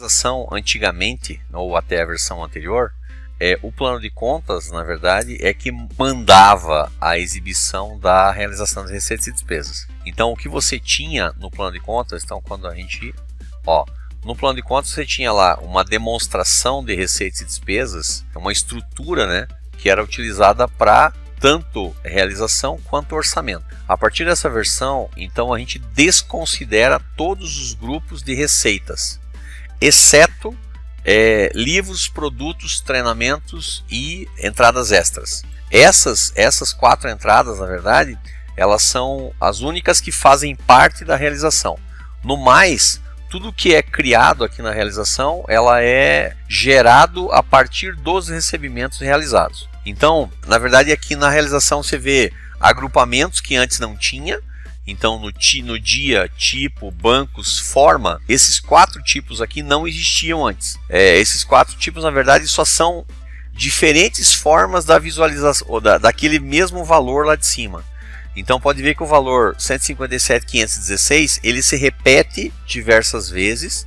realização antigamente, ou até a versão anterior, o plano de contas, na verdade, é que mandava a exibição da realização das receitas e despesas. Então, o que você tinha no plano de contas, então quando a gente... no plano de contas você tinha lá uma demonstração de receitas e despesas, uma estrutura, né, que era utilizada para tanto realização quanto orçamento. A partir dessa versão, então a gente desconsidera todos os grupos de receitas, exceto livros, produtos, treinamentos e entradas extras. Essas 4 entradas, na verdade, elas são as únicas que fazem parte da realização. No mais, tudo que é criado aqui na realização, ela é gerado a partir dos recebimentos realizados. Então, na verdade, aqui na realização você vê agrupamentos que antes não tinha. Então, no dia, tipo, bancos, forma, esses 4 tipos aqui não existiam antes. Esses 4 tipos, na verdade, só são diferentes formas da visualização, ou daquele mesmo valor lá de cima. Então, pode ver que o valor 157.516, ele se repete diversas vezes.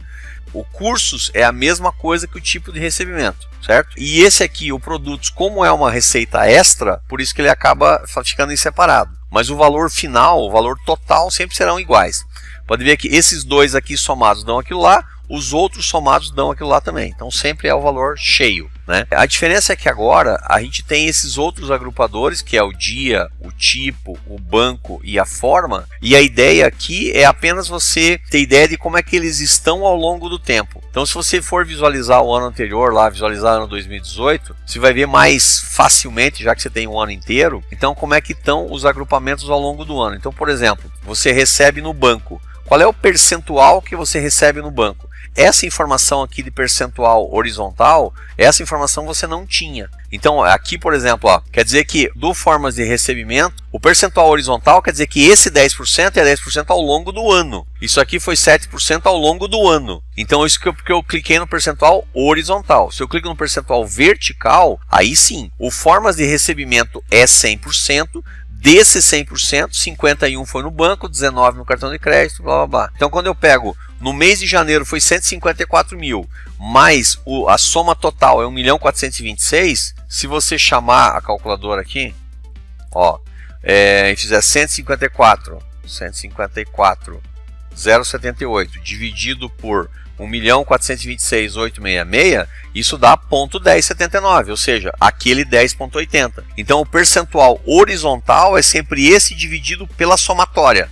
O cursos é a mesma coisa que o tipo de recebimento, certo? E esse aqui, o produtos, como é uma receita extra, por isso que ele acaba ficando em separado. Mas o valor final, o valor total, sempre serão iguais. Pode ver que esses 2 aqui somados dão aquilo lá, os outros somados dão aquilo lá também. Então sempre é o valor cheio, né? A diferença é que agora a gente tem esses outros agrupadores, que é o dia, o tipo, o banco e a forma. E a ideia aqui é apenas você ter ideia de como é que eles estão ao longo do tempo. Então, se você for visualizar o ano anterior, lá visualizar o ano 2018, você vai ver mais facilmente, já que você tem um ano inteiro, então como é que estão os agrupamentos ao longo do ano. Então, por exemplo, você recebe no banco. Qual é o percentual que você recebe no banco? Essa informação aqui de percentual horizontal, essa informação você não tinha. Então aqui, por exemplo, quer dizer que do formas de recebimento, o percentual horizontal quer dizer que esse 10% é 10% ao longo do ano. Isso aqui foi 7% ao longo do ano. Então isso porque eu cliquei no percentual horizontal. Se eu clico no percentual vertical, aí sim, o formas de recebimento é 100%. Desse 100%, 51 foi no banco, 19 no cartão de crédito, blá blá blá. Então quando eu pego, no mês de janeiro foi 154 mil, mais a soma total é 1.426.000, se você chamar a calculadora aqui, e fizer 154,078 dividido por 1.426.866, isso dá 0,1079, ou seja, aquele 10,80. Então o percentual horizontal é sempre esse dividido pela somatória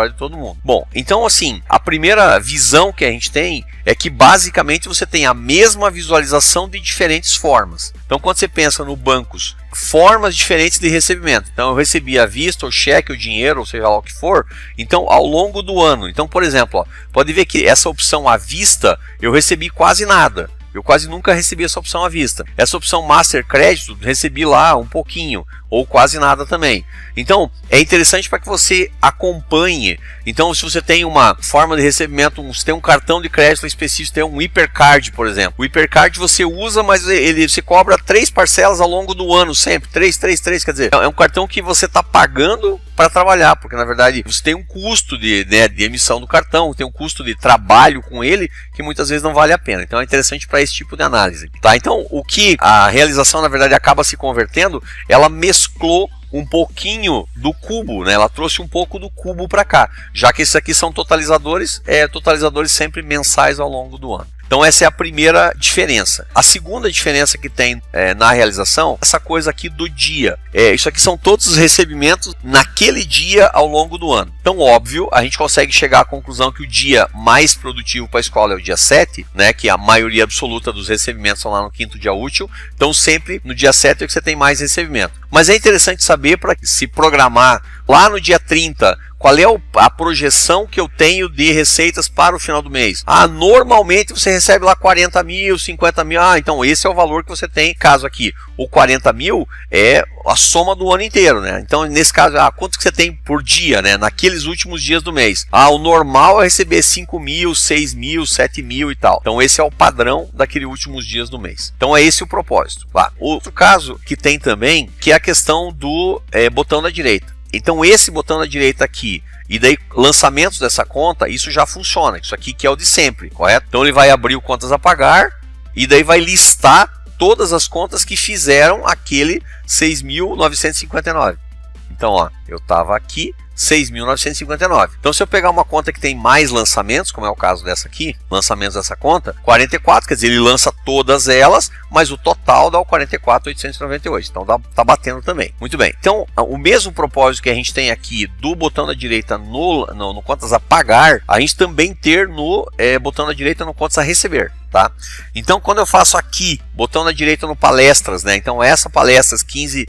de todo mundo. Bom, então assim, a primeira visão que a gente tem é que basicamente você tem a mesma visualização de diferentes formas. Então quando você pensa no bancos, formas diferentes de recebimento. Então eu recebi à vista, o cheque, o dinheiro, ou seja lá o que for, então ao longo do ano. Então, por exemplo, pode ver que essa opção à vista eu recebi quase nada. Eu quase nunca recebi essa opção à vista. Essa opção Master Crédito, recebi lá um pouquinho, ou quase nada também. Então, é interessante para que você acompanhe. Então, se você tem uma forma de recebimento, você tem um cartão de crédito específico, tem um Hipercard, por exemplo. O Hipercard você usa, mas você cobra 3 parcelas ao longo do ano, sempre. 3, quer dizer, é um cartão que você está pagando para trabalhar, porque na verdade você tem um custo de emissão do cartão, tem um custo de trabalho com ele, que muitas vezes não vale a pena. Então é interessante para esse tipo de análise. Tá? Então, o que a realização, na verdade, acaba se convertendo, ela mesclou um pouquinho do cubo, né? Ela trouxe um pouco do cubo para cá, já que esses aqui são totalizadores, totalizadores sempre mensais ao longo do ano. Então essa é a primeira diferença. A segunda diferença que tem na realização, essa coisa aqui do dia. Isso aqui são todos os recebimentos naquele dia ao longo do ano. Então, óbvio, a gente consegue chegar à conclusão que o dia mais produtivo para a escola é o dia 7, né, que a maioria absoluta dos recebimentos são lá no 5º dia útil. Então sempre no dia 7 é que você tem mais recebimento. Mas é interessante saber para se programar lá no dia 30, qual é a projeção que eu tenho de receitas para o final do mês. Normalmente você recebe lá 40 mil, 50 mil. Então esse é o valor que você tem. Caso aqui, o 40 mil é a soma do ano inteiro, né? Então nesse caso, quanto que você tem por dia, né? Naqueles últimos dias do mês. O normal é receber 5 mil, 6 mil, 7 mil e tal. Então esse é o padrão daqueles últimos dias do mês. Então é esse o propósito. Outro caso que tem também, que é a questão do botão da direita. Então esse botão da direita aqui, e daí lançamentos dessa conta, isso já funciona. Isso aqui que é o de sempre, correto? Então ele vai abrir o contas a pagar, e daí vai listar todas as contas que fizeram aquele 6.959. Então, ó, eu estava aqui, 6.959. Então, se eu pegar uma conta que tem mais lançamentos, como é o caso dessa aqui, lançamentos dessa conta, 44, quer dizer, ele lança todas elas, mas o total dá o 44.898. Então, tá batendo também. Muito bem. Então, o mesmo propósito que a gente tem aqui do botão da direita no contas a pagar, a gente também ter no botão da direita no contas a receber. Tá? Então, quando eu faço aqui, botão na direita no palestras, né? Então, essa palestras, 15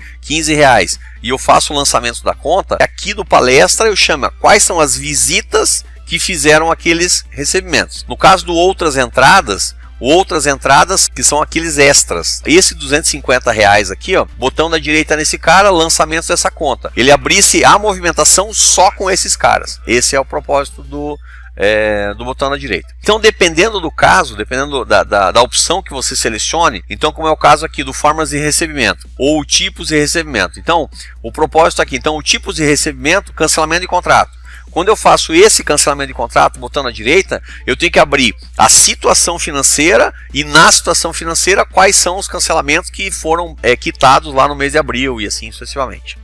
reais, e eu faço o lançamento da conta, aqui do palestra eu chamo quais são as visitas que fizeram aqueles recebimentos. No caso do outras entradas que são aqueles extras. Esse 250 reais aqui, ó, botão da direita nesse cara, lançamentos dessa conta. Ele abrisse a movimentação só com esses caras. Esse é o propósito do botão na direita. Então, dependendo do caso, dependendo da opção que você selecione, então, como é o caso aqui do formas de recebimento ou tipos de recebimento. Então, o propósito aqui, então, o tipos de recebimento, cancelamento de contrato. Quando eu faço esse cancelamento de contrato, botão na direita, eu tenho que abrir a situação financeira e na situação financeira quais são os cancelamentos que foram quitados lá no mês de abril e assim sucessivamente.